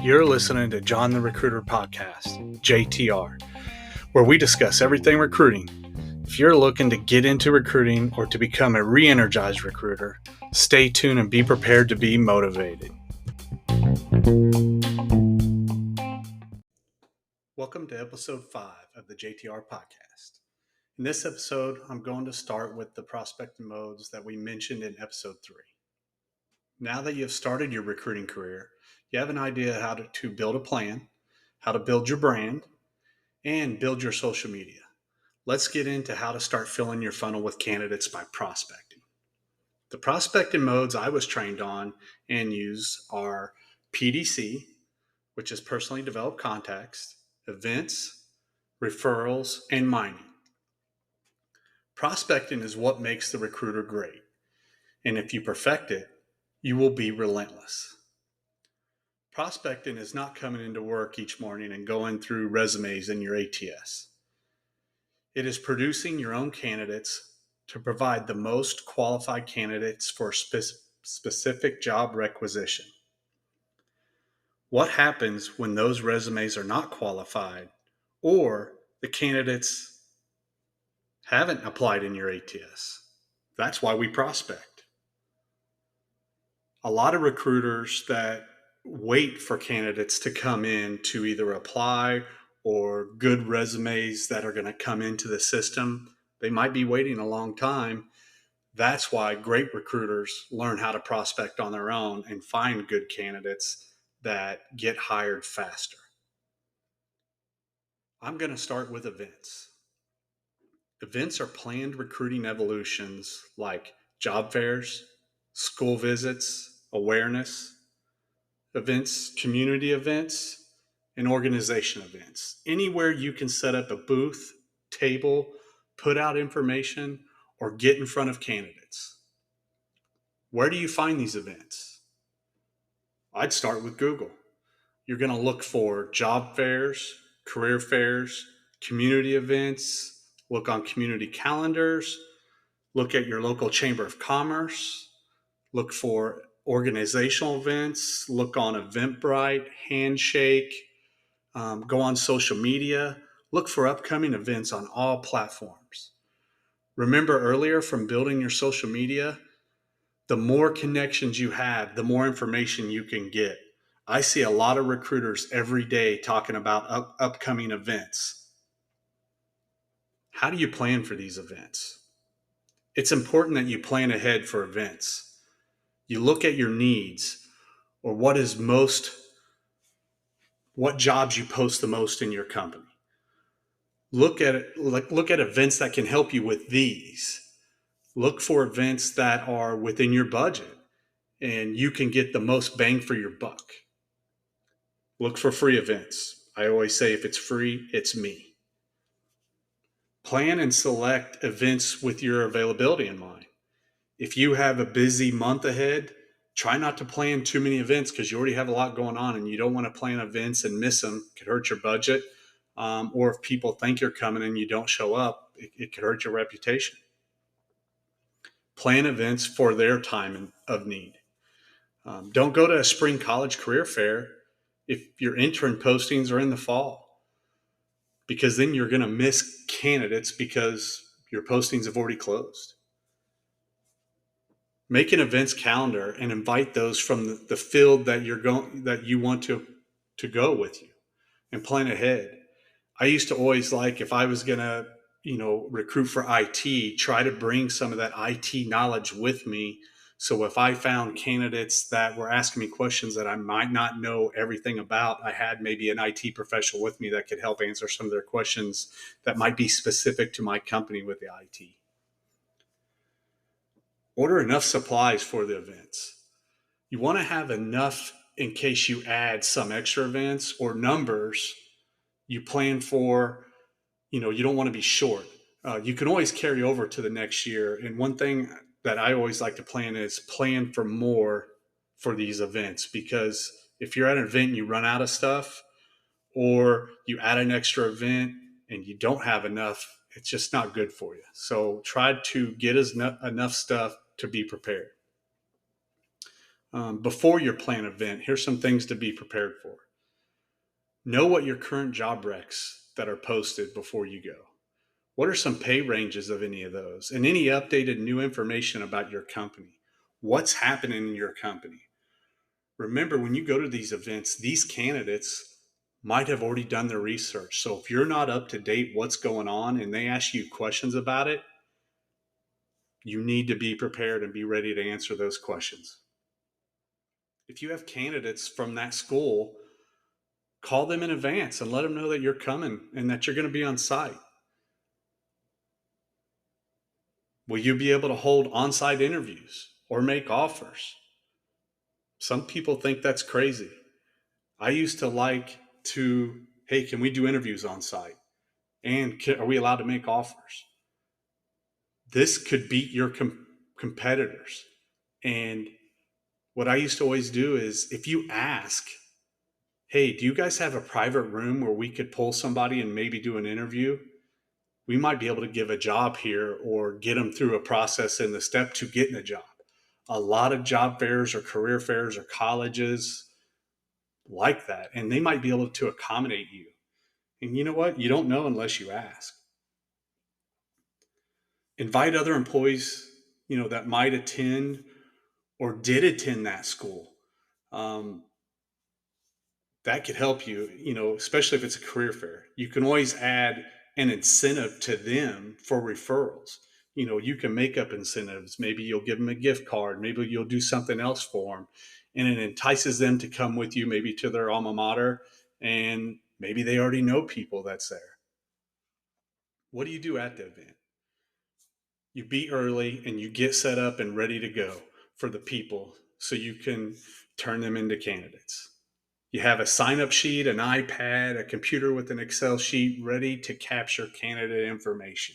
You're listening to John the Recruiter podcast, JTR, where we discuss everything recruiting. If you're looking to get into recruiting or to become a re-energized recruiter, stay tuned and be prepared to be motivated. Welcome to episode 5 of the JTR podcast. In this episode, I'm going to start with the prospecting modes that we mentioned in episode 3. Now that you've started your recruiting career, you have an idea how to build a plan, how to build your brand, and build your social media. Let's get into how to start filling your funnel with candidates by prospecting. The prospecting modes I was trained on and use are PDC, which is personally developed contacts, events, referrals, and mining. Prospecting is what makes the recruiter great. And if you perfect it, you will be relentless. Prospecting is not coming into work each morning and going through resumes in your ATS. It is producing your own candidates to provide the most qualified candidates for a specific job requisition. What happens when those resumes are not qualified or the candidates haven't applied in your ATS? That's why we prospect. A lot of recruiters that wait for candidates to come in to either apply or good resumes that are going to come into the system, they might be waiting a long time. That's why great recruiters learn how to prospect on their own and find good candidates that get hired faster. I'm going to start with events. Events are planned recruiting evolutions like job fairs, school visits, awareness events, community events, and organization events. Anywhere you can set up a booth, table, put out information, or get in front of candidates. Where do you find these events? I'd start with Google. You're going to look for job fairs, career fairs, community events, look on community calendars, look at your local chamber of commerce, look for organizational events, look on Eventbrite, Handshake, go on social media, look for upcoming events on all platforms. Remember earlier from building your social media, the more connections you have, the more information you can get. I see a lot of recruiters every day talking about upcoming events. How do you plan for these events? It's important that you plan ahead for events. You look at your needs or what jobs you post the most in your company. Look at events that can help you with these. Look for events that are within your budget and you can get the most bang for your buck. Look for free events. I always say if it's free, it's me. Plan and select events with your availability in mind. If you have a busy month ahead, try not to plan too many events because you already have a lot going on and you don't want to plan events and miss them. It could hurt your budget. Or if people think you're coming and you don't show up, it could hurt your reputation. Plan events for their time of need. Don't go to a spring college career fair if your intern postings are in the fall, because then you're going to miss candidates because your postings have already closed. Make an events calendar and invite those from the field that you want to go with you, and plan ahead. I used to always if I was going to, recruit for IT, try to bring some of that IT knowledge with me. So if I found candidates that were asking me questions that I might not know everything about, I had maybe an IT professional with me that could help answer some of their questions that might be specific to my company with the IT. Order enough supplies for the events. You want to have enough in case you add some extra events or numbers you plan for. You don't want to be short. You can always carry over to the next year. And one thing that I always like to plan is plan for more for these events, because if you're at an event and you run out of stuff, or you add an extra event and you don't have enough, it's just not good for you. So try to get enough stuff to be prepared. Before your planned event, here's some things to be prepared for. Know what your current job recs that are posted before you go. What are some pay ranges of any of those? And any updated new information about your company? What's happening in your company? Remember, when you go to these events, these candidates might have already done their research. So if you're not up to date what's going on and they ask you questions about it, you need to be prepared and be ready to answer those questions. If you have candidates from that school, call them in advance and let them know that you're coming and that you're going to be on site. Will you be able to hold on-site interviews or make offers? Some people think that's crazy. I used to like to, hey, can we do interviews on site? And are we allowed to make offers? This could beat your competitors. And what I used to always do is if you ask, hey, do you guys have a private room where we could pull somebody and maybe do an interview? We might be able to give a job here or get them through a process in the step to getting a job. A lot of job fairs or career fairs or colleges like that, and they might be able to accommodate you. And you know what? You don't know unless you ask. Invite other employees, that might attend or did attend that school. Um, that could help you, especially if it's a career fair. You can always add an incentive to them for referrals. You can make up incentives. Maybe you'll give them a gift card. Maybe you'll do something else for them. And it entices them to come with you, maybe to their alma mater. And maybe they already know people that's there. What do you do at the event? You be early and you get set up and ready to go for the people so you can turn them into candidates. You have a sign up sheet, an iPad, a computer with an Excel sheet ready to capture candidate information.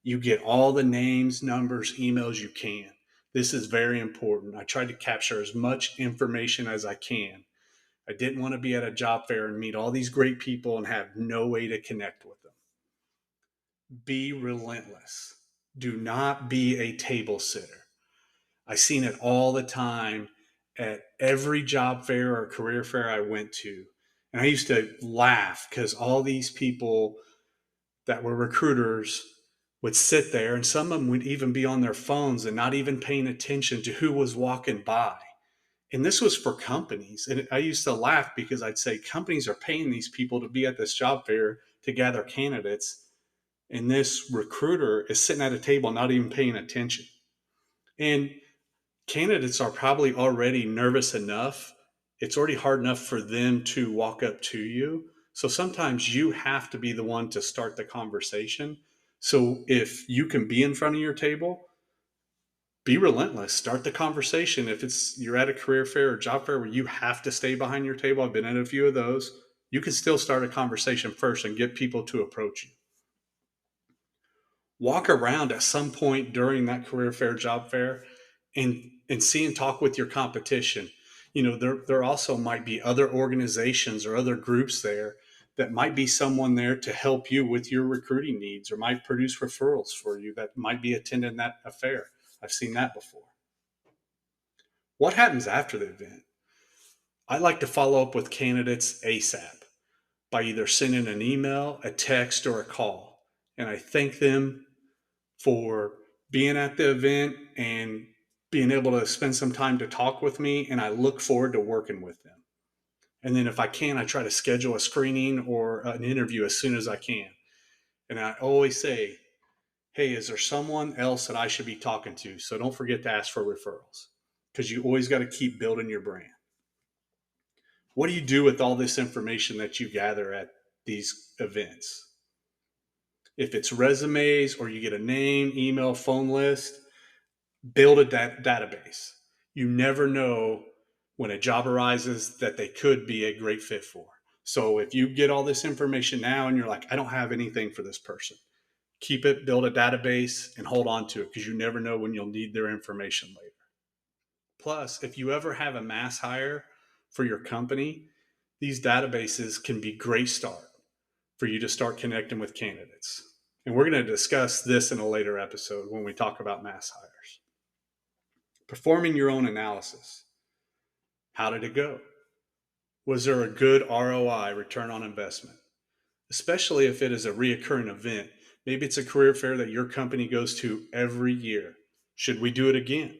You get all the names, numbers, emails you can. This is very important. I tried to capture as much information as I can. I didn't want to be at a job fair and meet all these great people and have no way to connect with them. Be relentless. Do not be a table sitter. I've seen it all the time at every job fair or career fair I went to. And I used to laugh because all these people that were recruiters would sit there, and some of them would even be on their phones and not even paying attention to who was walking by. And this was for companies. And I used to laugh because I'd say companies are paying these people to be at this job fair to gather candidates. And this recruiter is sitting at a table not even paying attention. And candidates are probably already nervous enough. It's already hard enough for them to walk up to you. So sometimes you have to be the one to start the conversation. So if you can be in front of your table, be relentless. Start the conversation. If it's you're at a career fair or job fair where you have to stay behind your table, I've been at a few of those. You can still start a conversation first and get people to approach you. Walk around at some point during that career fair, job fair, and see and talk with your competition. There also might be other organizations or other groups there that might be someone there to help you with your recruiting needs or might produce referrals for you that might be attending that affair. I've seen that before. What happens after the event? I like to follow up with candidates ASAP by either sending an email, a text, or a call. And I thank them for being at the event and being able to spend some time to talk with me. And I look forward to working with them. And then if I can, I try to schedule a screening or an interview as soon as I can. And I always say, hey, is there someone else that I should be talking to? So don't forget to ask for referrals because you always got to keep building your brand. What do you do with all this information that you gather at these events? If it's resumes or you get a name, email, phone list, build a database. You never know when a job arises that they could be a great fit for. So if you get all this information now and you're like, I don't have anything for this person, keep it, build a database, and hold on to it because you never know when you'll need their information later. Plus, if you ever have a mass hire for your company, these databases can be a great start for you to start connecting with candidates. And we're going to discuss this in a later episode when we talk about mass hires. Performing your own analysis. How did it go? Was there a good ROI, return on investment? Especially if it is a reoccurring event. Maybe it's a career fair that your company goes to every year. Should we do it again?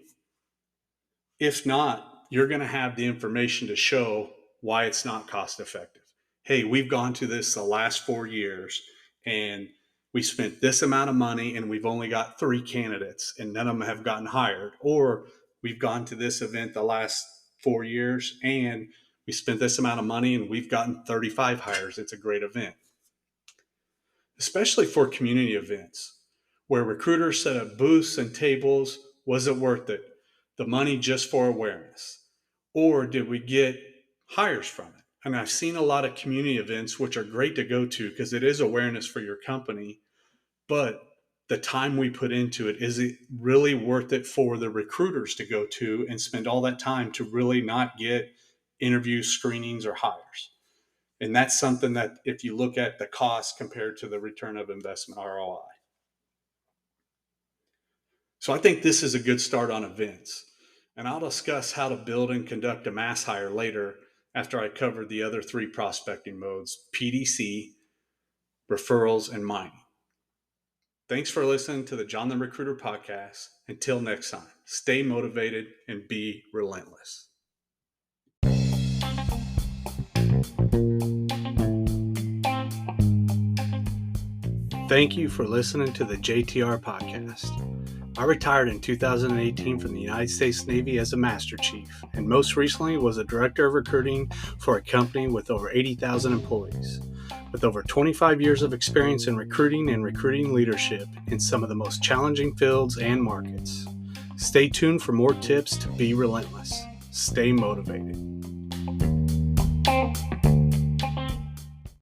If not, you're going to have the information to show why it's not cost effective. Hey, we've gone to this the last 4 years and we spent this amount of money and we've only got 3 candidates and none of them have gotten hired. Or we've gone to this event the last 4 years and we spent this amount of money and we've gotten 35 hires. It's a great event. Especially for community events where recruiters set up booths and tables. Was it worth it? The money just for awareness? Or did we get hires from it? And I've seen a lot of community events, which are great to go to because it is awareness for your company, but the time we put into it, is it really worth it for the recruiters to go to and spend all that time to really not get interviews, screenings, or hires? And that's something that if you look at the cost compared to the return of investment ROI. So I think this is a good start on events. And I'll discuss how to build and conduct a mass hire later after I cover the other 3 prospecting modes: PDC, referrals, and mining. Thanks for listening to the John the Recruiter podcast. Until next time, stay motivated and be relentless. Thank you for listening to the JTR podcast. I retired in 2018 from the United States Navy as a Master Chief, and most recently was a Director of Recruiting for a company with over 80,000 employees. With over 25 years of experience in recruiting and recruiting leadership in some of the most challenging fields and markets. Stay tuned for more tips to be relentless. Stay motivated.